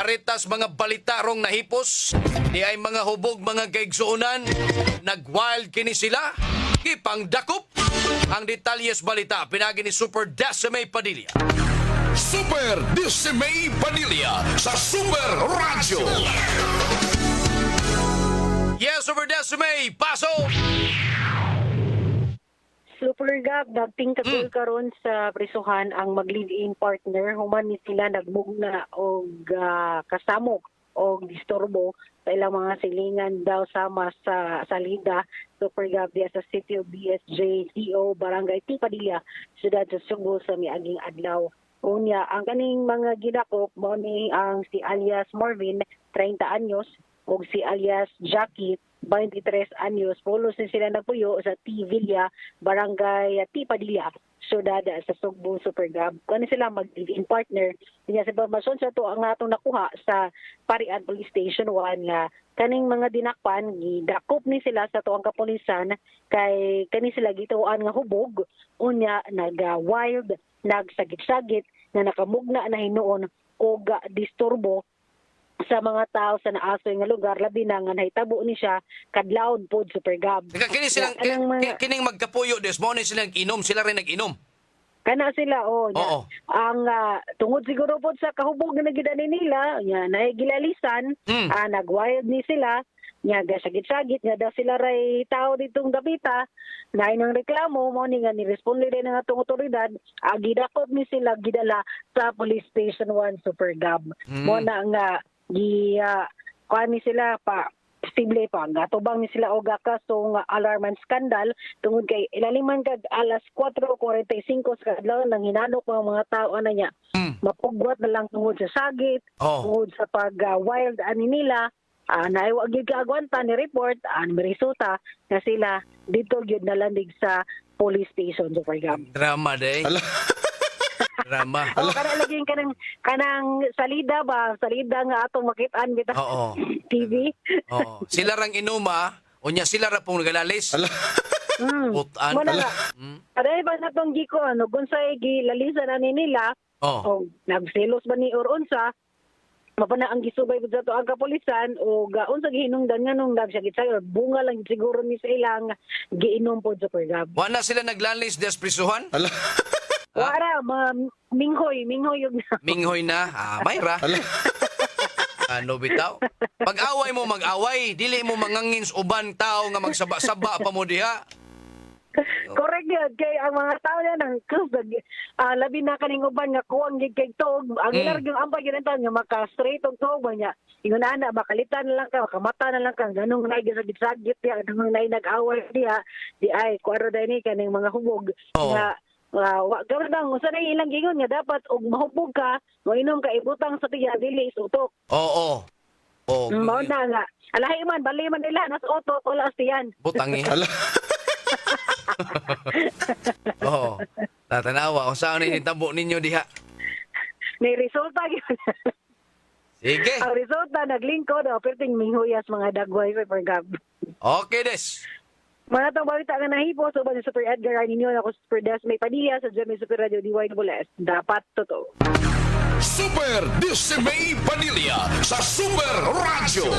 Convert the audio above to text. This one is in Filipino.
Haritas mga balitarong nahipos, di ay mga hubog mga kaigsuunan, nag-wild kini sila, kipang dakop. Ang detalyes balita, pinagi ni Super Decime Padilla. Super Decime Padilla sa Super Radio. Yes, Super Decime, paso! Super Gab, nagtingkagol karon sa prisuhan ang mag-live-in partner. Human ni sila nagmugna og kasamo o disturbo sa ilang mga silingan daw sama sa salida. Super Gab diya sa City of BSJ, CO, Barangay Tipadilla, siyudad sa Subo sa miaging adlaw. Unya, ang kaning mga ginakop mo ni ang si alias Marvin, 30 anyos, o si alias Jackie, 23 anyos. Pulos ni sila nagpuyo sa T. Villa, Barangay Tipadilla, siyudad sa Sugbo, Super Gab. Kani sila mag-live-in partner. Dinya sa informasyon sa to ang atong nakuha sa Parian Police Station 1 nga kaning mga dinakpan gidakop ni sila sa tuang kapulisan kay kani sila gituan nga hubog unya nag-wild nagsagit-sagit na nakamugna na hinuon og disturbo sa mga tao sa naasoy nga lugar labi na nga nahitabo ni siya kadlawon pod Super Gab. Kini silang, kining magkapuyo des, mo ni silang inom, sila rin nag-inom. Kana sila Oo. ang tungod siguro pod sa kahubog na nagidani nila nya naigilalisan nagwild ni sila nya gasagit-sagit nga daw sila ray tao ditong dapita na inang reklamo mo ni nga ni responde din nga atong otoridad gidakop ni sila gidala sa Police Station 1 Super Gab. Mo na nga kuha ni sila pa posible pa gatubang ni sila og kasong alarm and scandal tungod kay ilaliman kag alas 4:45 sa adlaw nang hinanok mga tao na niya mapugwat na lang tungod sa sagit tungod sa pag wild ani nila naiwa gyud kaagwanta ni report ni resulta na sila dito gyud nalandig sa police station Super Gab. Drama day. Drama. Kana laging kanang salida nga atong makitaan bitaw. Oo. TV. Oo. Sila rang inuma, unya sila ra pong nagalalis. Putan. Mo na. Aday ba na tong giko kung sa gilalisan ani nila o nagselos ba ni or unsa mapana ang gisubay gud sa to ang kapulisan o unsa gihinungdan nga nung nagsagit sa bunga lang siguro ni sa ilang giinom pod Super Gab. Wa na sila naglalis des prisuhan? Wala, minghoy yung Minghoy na. Mayra. Ano bitaw? Mag-away mo, mag-away. Dili mo mangangins uban tao nga magsaba-saba pa mo diha. Correct yun. Kay ang mga tao na nang labi na kaning uban nga kuwang gig kay tog. Ang ilargyong ampay yun nga maka-straight og tog ba niya. Ingon na makalitan na lang ka, makamata na lang ka. Ganong naigagit-sagit diya. Ganong nag-away diya. Di ay, kuwaro dahil ni kaning mga hubog. Nga, gawin lang, sa na ilang gingon nga dapat og mahubog ka, mainom ka, ibutang sa tiya, dili isutok. Oo. Mao na nga. Alahi man, bali man nila, nas utok, wala tiyan. Butangi. Oo. Tatanawa, kung saan itabo ninyo diha. May resulta yun. Sige. Ang resulta, naglingkod, perting minghuyas mga dagway, Super Gab. Okay, des. Mga itong balita nga nahipo, so ba si Super Edgar Aninio, ako Super Decime Padilla, sa Jemmy Super Radio DYWS. Dapat totoo. Super Decime Padilla sa Super Radio.